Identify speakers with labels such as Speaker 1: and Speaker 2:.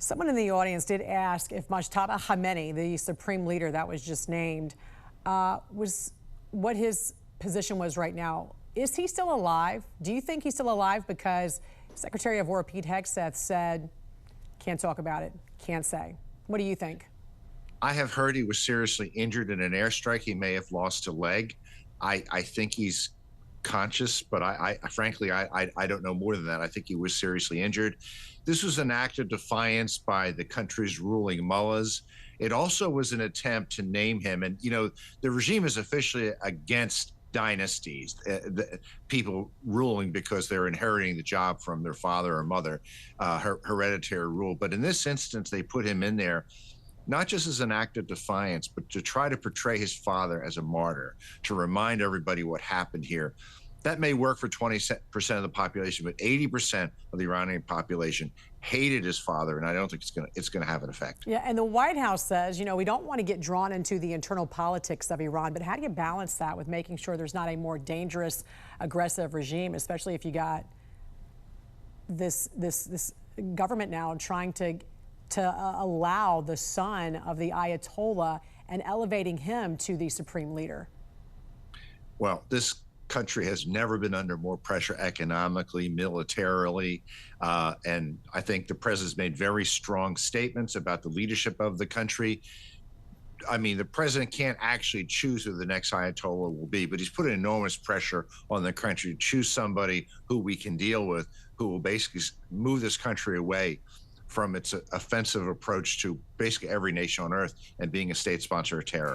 Speaker 1: Someone in the audience did ask if Mojtaba Khamenei, the supreme leader that was just named, was what his position was right now. Is he still alive? Do you think he's still alive? Because Secretary of War Pete Hegseth said, can't talk about it, can't say. What do you think?
Speaker 2: I have heard he was seriously injured in an airstrike. He may have lost a leg. I think he's conscious, but frankly, I don't know more than that. I think he was seriously injured. This was an act of defiance by the country's ruling mullahs. It also was an attempt to name him. And, you know, the regime is officially against dynasties, the people ruling because they're inheriting the job from their father or mother, hereditary rule. But in this instance, they put him in there not just as an act of defiance, but to try to portray his father as a martyr, to remind everybody what happened here. That may work for 20% of the population, but 80% of the Iranian population hated his father, and I don't think it's gonna have an effect.
Speaker 1: Yeah, and the White House says, you know, we don't want to get drawn into the internal politics of Iran, but how do you balance that with making sure there's not a more dangerous, aggressive regime, especially if you got this government now trying to allow the son of the Ayatollah and elevating him to the supreme leader?
Speaker 2: Well, this country has never been under more pressure economically, militarily, and I think the president's made very strong statements about the leadership of the country. I mean, the president can't actually choose who the next Ayatollah will be, but he's put enormous pressure on the country to choose somebody who we can deal with, who will basically move this country away from its offensive approach to basically every nation on earth and being a state sponsor of terror.